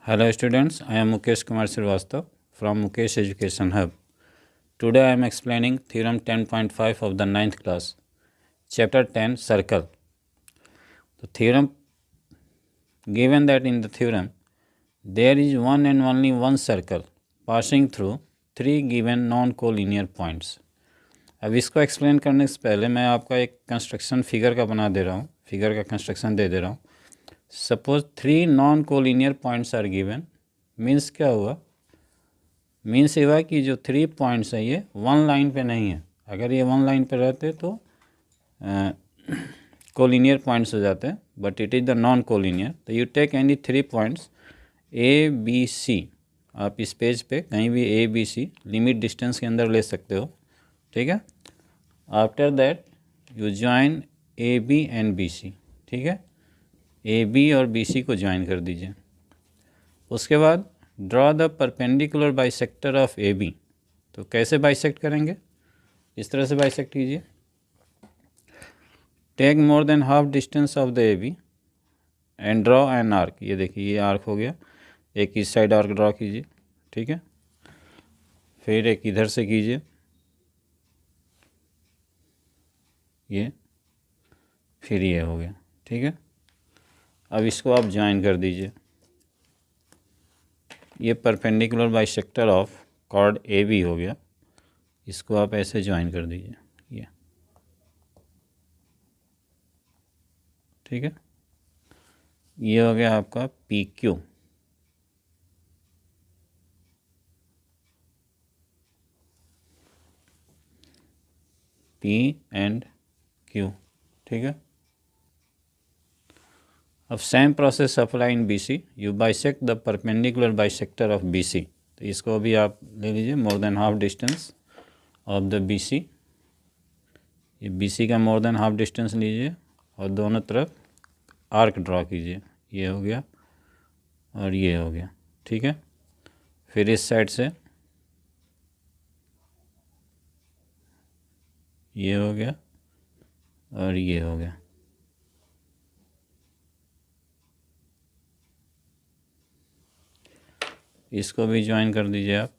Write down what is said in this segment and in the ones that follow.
Hello students, I am Mukesh Kumar Srivastava from Mukesh Education Hub. Today I am explaining theorem 10.5 of the 9th class, chapter 10 circle. The theorem given that in the theorem there is one and only one circle passing through three given non-collinear points. अब इसको explain करने से पहले मैं आपका एक construction figure का बना दे रहा हूँ, फिगर का कंस्ट्रक्शन दे रहा हूँ. Suppose three non collinear points are given. Means क्या हुआ? मीन्स ये हुआ कि जो थ्री पॉइंट्स है ये वन लाइन पे नहीं है. अगर ये वन लाइन पे रहते तो कोलिनियर पॉइंट्स हो जाते हैं, but it is the non collinear. तो you take any three points A B C. आप इस पेज पे कहीं भी A B C limit distance के अंदर ले सकते हो, ठीक है. After that you join A B and B C, ठीक है. ए बी और बी सी को ज्वाइन कर दीजिए. उसके बाद draw the perpendicular bisector of A B. तो कैसे बाइसेक्ट करेंगे? इस तरह से बाइसेक्ट कीजिए. Take more than half distance of the A B and draw an arc. ये देखिए, ये आर्क हो गया. एक इस साइड आर्क ड्रॉ कीजिए, ठीक है. फिर एक इधर से कीजिए, ये, फिर ये हो गया, ठीक है. अब इसको आप ज्वाइन कर दीजिए. ये perpendicular bisector of chord A B हो गया. इसको आप ऐसे ज्वाइन कर दीजिए, ये, ठीक है. ये हो गया आपका P Q. P and Q, ठीक है. अब same process apply in B C. You bisect the perpendicular bisector of B C. तो इसको भी आप ले लीजिए, more than half distance of the B C. ये बी सी का मोर देन हाफ डिस्टेंस लीजिए और दोनों तरफ आर्क ड्रॉ कीजिए. ये हो गया और ये हो गया, ठीक है. फिर इस साइड से ये हो गया और ये हो गया. इसको भी ज्वाइन कर दीजिए आप.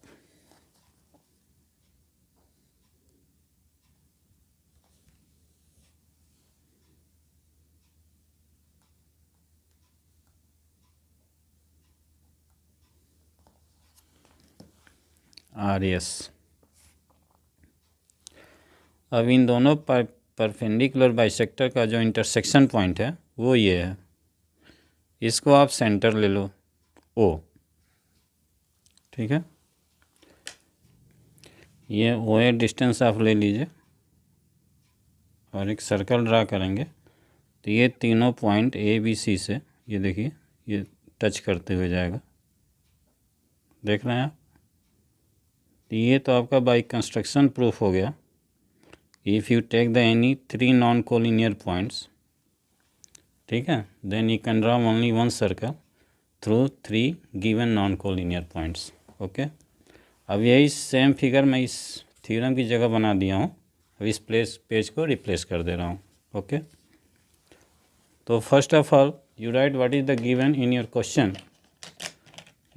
R S. अब इन दोनों परपेंडिकुलर बाइसेक्टर का जो इंटरसेक्शन पॉइंट है वो ये है. इसको आप सेंटर ले लो, ओ, ठीक है. ये ओ ए डिस्टेंस आप ले लीजिए और एक सर्कल ड्रा करेंगे. तो ये तीनों पॉइंट ए बी सी से, ये देखिए, ये टच करते हुए जाएगा. देख रहे हैं आप? तो ये तो आपका बाई कंस्ट्रक्शन प्रूफ हो गया. If you take the any three non collinear points, ठीक है, then you can draw only one circle through three given non collinear points. Okay. अब यही सेम फिगर मैं इस थ्योरम की जगह बना दिया हूँ. अब इस पेज को रिप्लेस कर दे रहा हूँ. ओके. तो first of all you write what is the given in your question.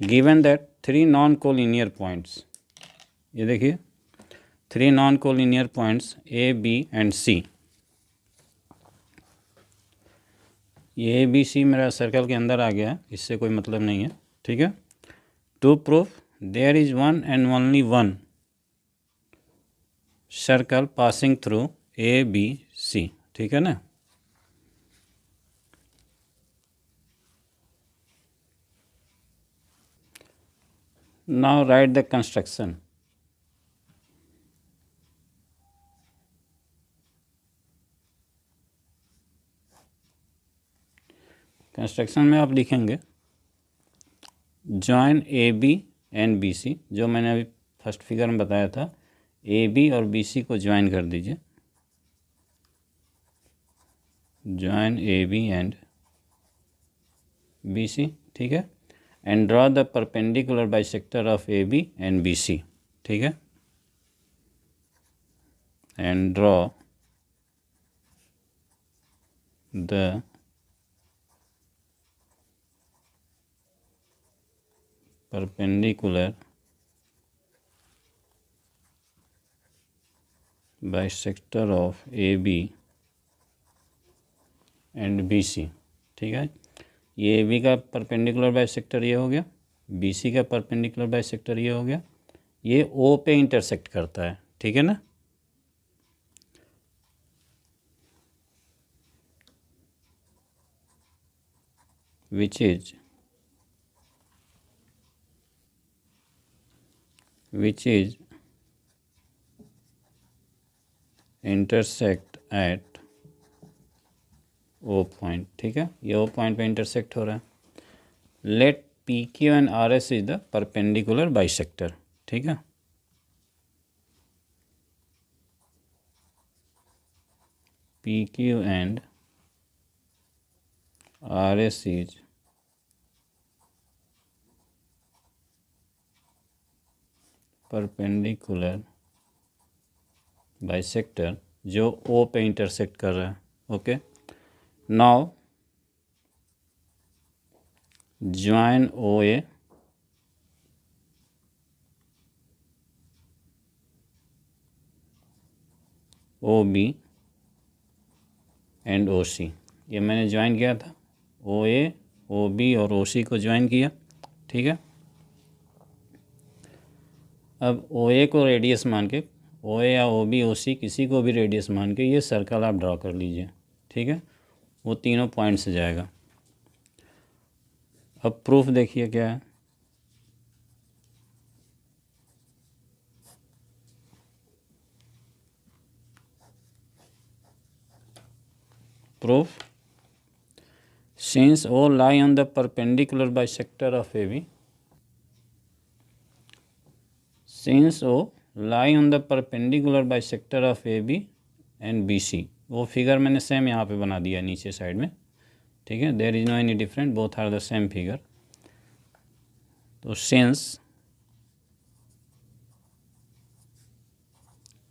Given that three non collinear points. ये देखिए, three non collinear points A B and C. ये ए बी सी मेरा circle के अंदर आ गया है, इससे कोई मतलब नहीं है, ठीक है. To proof there is one and only one circle passing through A B C, ठीक है ना. Now write the construction. Construction में आप लिखेंगे join A B and B C. जो मैंने अभी फर्स्ट फिगर में बताया था, ए बी और बी सी को ज्वाइन कर दीजिए. Join A B and B C, ठीक है. And draw the perpendicular bisector of A B and B C, ठीक है. And draw the perpendicular bisector of AB and BC। ठीक है, ये AB का परपेंडिकुलर बाइसेक्टर ये हो गया, BC का परपेंडिकुलर बाइसेक्टर ये हो गया, ये O पे इंटरसेक्ट करता है। ठीक है ना, which is intersect at O point. ठीक है, ये O पॉइंट पे इंटरसेक्ट हो रहा है। Let PQ and RS is the perpendicular bisector. ठीक है, PQ and RS is perpendicular bisector जो O पे इंटरसेक्ट कर रहा है। Okay, now join OA OB and OC। ये मैंने ज्वाइन किया था, OA OB और OC को ज्वाइन किया। ठीक है, अब OA को रेडियस मान के, OA या OB OC किसी को भी रेडियस मान के ये सर्कल आप ड्रॉ कर लीजिए। ठीक है, वो तीनों पॉइंट से जाएगा। अब प्रूफ देखिए क्या है। Proof, since O lie on the perpendicular bisector of AB, since O lie on the perpendicular bisector of AB and BC, वो फिगर मैंने सेम यहाँ पे बना दिया नीचे साइड में। ठीक है, there is no any different, both are the same figure. तो since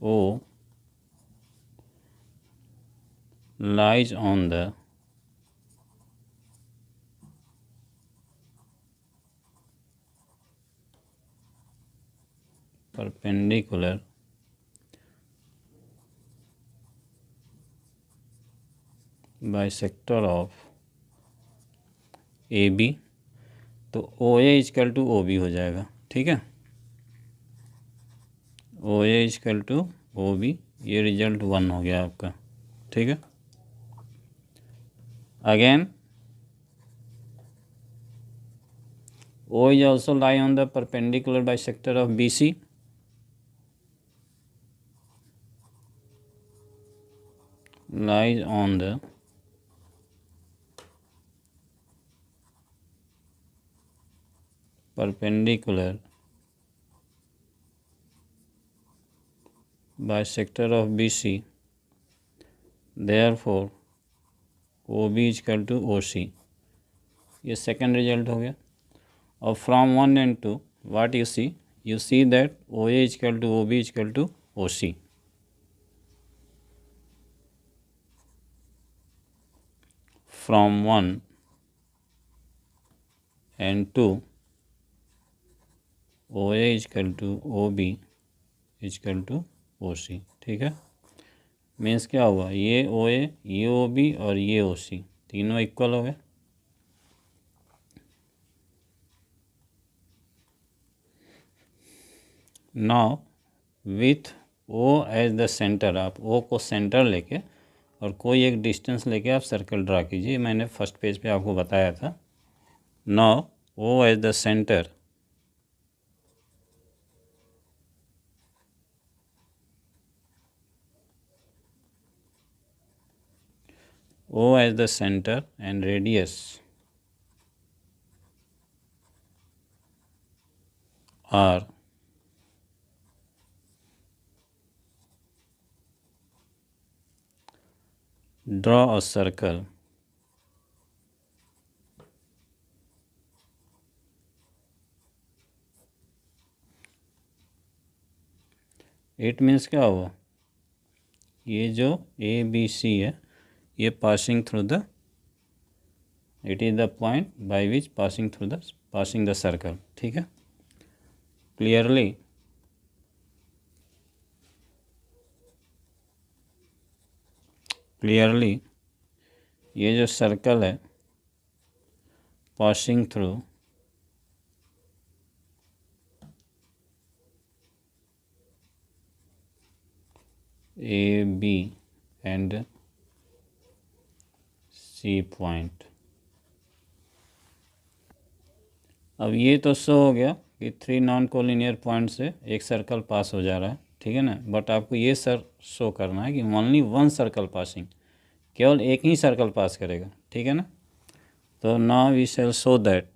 O lies on the perpendicular bisector of AB, तो OA इजकल टू OB हो जाएगा। ठीक है, OA इजकल टू OB, ये रिजल्ट 1 हो गया आपका। ठीक है, again O is also lie on the perpendicular bisector of BC, lies on the perpendicular bisector of BC, therefore OB is equal to OC। ये सेकेंड रिजल्ट हो गया। और from 1 and 2 what you see that OA is equal to OB is equal to OC। From 1 and 2 OA is equal to OB is equal to OC। ठीक है, means क्या हुआ, ये OA ये OB और ये OC तीनों इक्वल हो गए। Now with O as the centre, आप O को सेंटर लेके और कोई एक डिस्टेंस लेके आप सर्कल ड्रा कीजिए। मैंने फर्स्ट पेज पे आपको बताया था। Now O as the centre, O as the center and radius are draw a circle it means क्या हुआ, ये जो ABC है ये passing through the, it is the point by which passing through the passing the circle, ठीक है। Clearly ये जो सर्कल है passing through A B and C point. अब ये तो शो हो गया कि 3 नॉन कोलिनियर पॉइंट से एक सर्कल पास हो जा रहा है, ठीक है ना। बट आपको ये शो करना है कि ओनली वन सर्कल पासिंग, केवल एक ही सर्कल पास करेगा, ठीक है ना। तो now we shall show that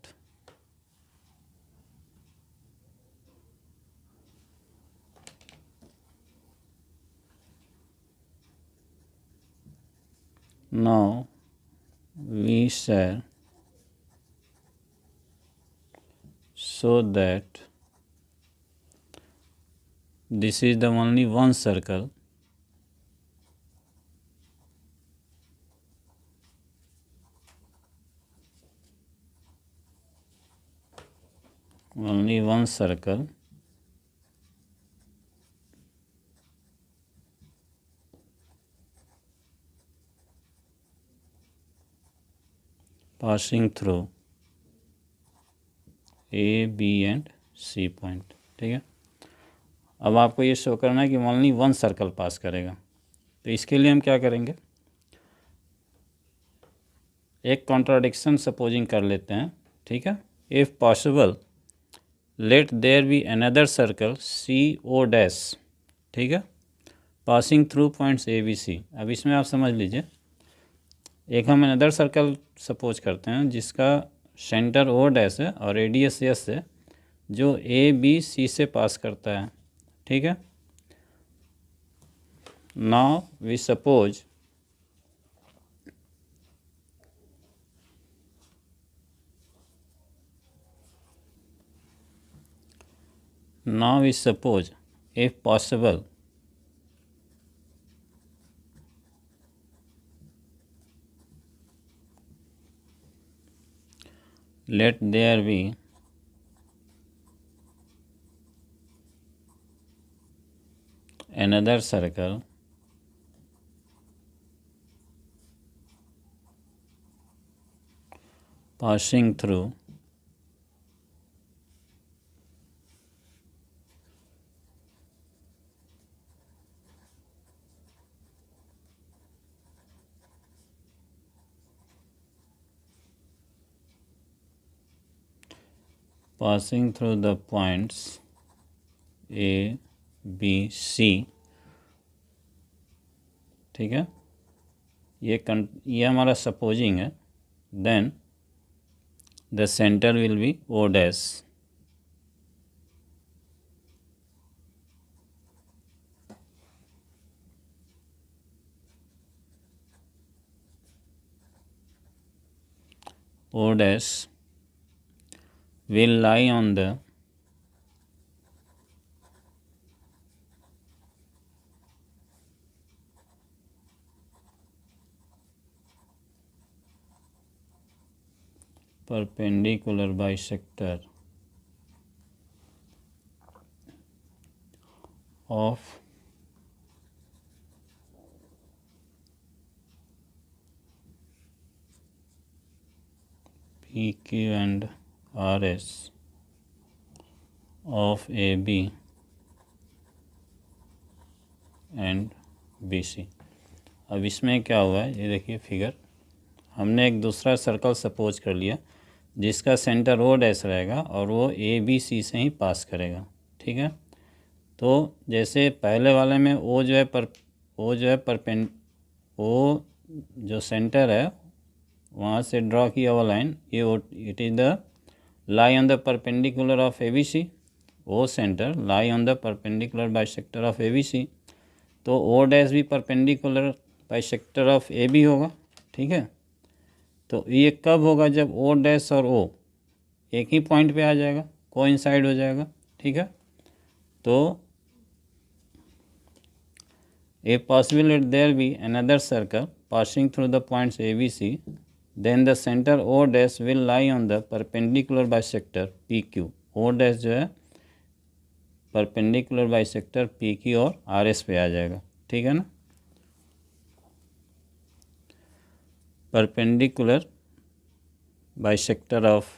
now we shall show that this is the only one circle passing through A, B and C point, ठीक है। अब आपको ये शो करना है कि ओनली वन सर्कल पास करेगा। तो इसके लिए हम क्या करेंगे, एक कॉन्ट्राडिक्शन सपोजिंग कर लेते हैं, ठीक है। If possible let there be another circle CO', ठीक है, पासिंग थ्रू पॉइंट्स ABC। अब इसमें आप समझ लीजिए, एक हम अनदर सर्कल सपोज करते हैं जिसका सेंटर O' है और रेडियस S है, जो ABC से पास करता है, ठीक है। Now we suppose if possible let there be another circle passing through the points A, B, C, ठीक है। ये हमारा सपोजिंग है। Then the centre will be O', O' will lie on the perpendicular bisector of PQ and RS of AB and BC। अब इसमें क्या हुआ है, ये देखिए फिगर, हमने एक दूसरा सर्कल सपोज कर लिया जिसका सेंटर O' रहेगा और वो ABC से ही पास करेगा, ठीक है। तो जैसे पहले वाले में O जो सेंटर है वहाँ से ड्रॉ किया हुआ लाइन, ये it is the lie on the perpendicular of ABC, O centre lie on the perpendicular bisector of ABC। तो O' भी परपेंडिकुलर बाइसेक्टर ऑफ AB होगा, ठीक है। तो ये कब होगा, जब O' और O एक ही पॉइंट पे आ जाएगा, कोइंसाइड हो जाएगा, ठीक है। तो if possible let there be another circle passing through the points ABC, then the centre O dash will lie on the perpendicular bisector P Q. O dash जो है परपेंडिकुलर बाइसेक्टर पी क्यू और R S पे आ जाएगा, ठीक है ना। Perpendicular bisector of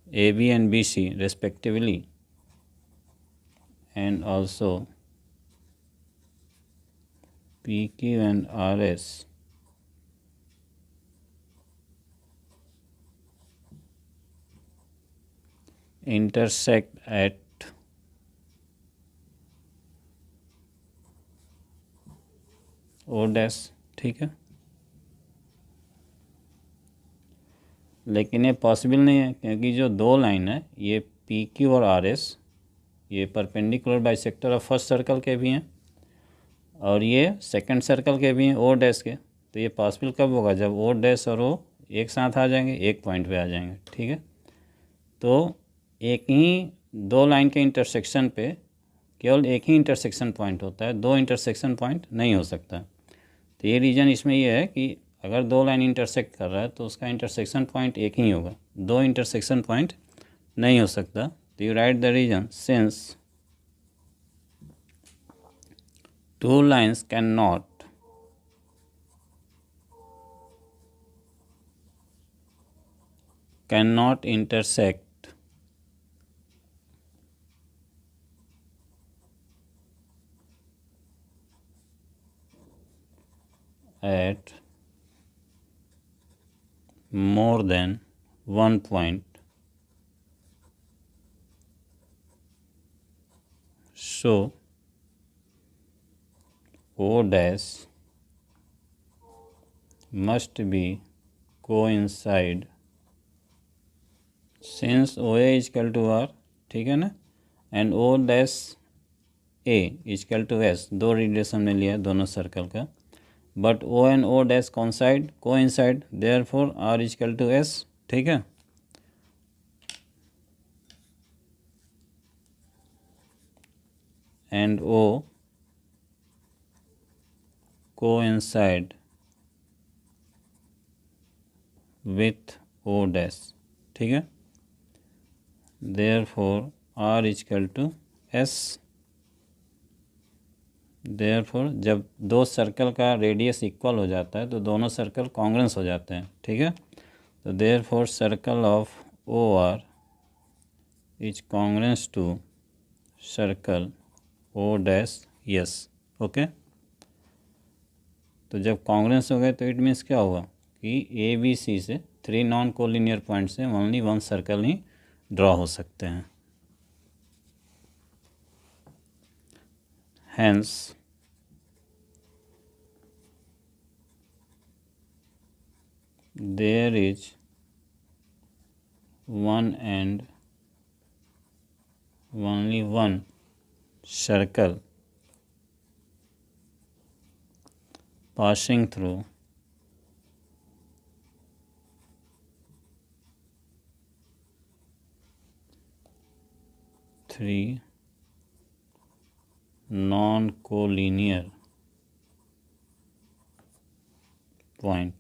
A B and B C respectively, and also PQ and RS intersect at O dash, ठीक है। लेकिन ये पॉसिबल नहीं है क्योंकि जो दो लाइन है ये पी क्यू और आर एस ये perpendicular bisector of first circle के भी हैं और ये सेकंड सर्कल के भी हैं ओ डैश के। तो ये पॉसिबल कब होगा, जब ओ डैश और ओ एक साथ आ जाएंगे, एक पॉइंट पे आ जाएंगे, ठीक है। तो एक ही दो लाइन के इंटरसेक्शन पे केवल एक ही इंटरसेक्शन पॉइंट होता है, दो इंटरसेक्शन पॉइंट नहीं हो सकता। तो ये रीज़न इसमें ये है कि अगर दो लाइन इंटरसेक्ट कर रहा है तो उसका इंटरसेक्शन पॉइंट एक ही होगा, दो इंटरसेक्शन पॉइंट नहीं हो सकता। तो you write the reason since two lines can not intersect at more than one point, so O dash must be coincide since OA is equal to R, ठीक है ना, and O dash A is equal to S, दो relation में लिया दोनों circle का, but O and O dash coincide therefore R is equal to S, ठीक है। And O coincide with O dash, ठीक है। Therefore R is equal to S। Therefore जब दो सर्कल का रेडियस इक्वल हो जाता है तो दोनों सर्कल कॉन्ग्रेंस हो जाते हैं, ठीक है। तो therefore circle of O R is congruence to circle O dash yes, okay. तो जब कॉन्ग्रेंस हो गए तो इट मीन्स क्या हुआ कि ए बी सी से थ्री नॉन कोलिनियर पॉइंट से ओनली वन सर्कल ही ड्रॉ हो सकते हैं। Hence, there is one and only one circle passing through three non-collinear point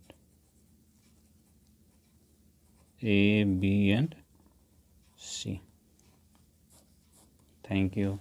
A, B and C. Thank you.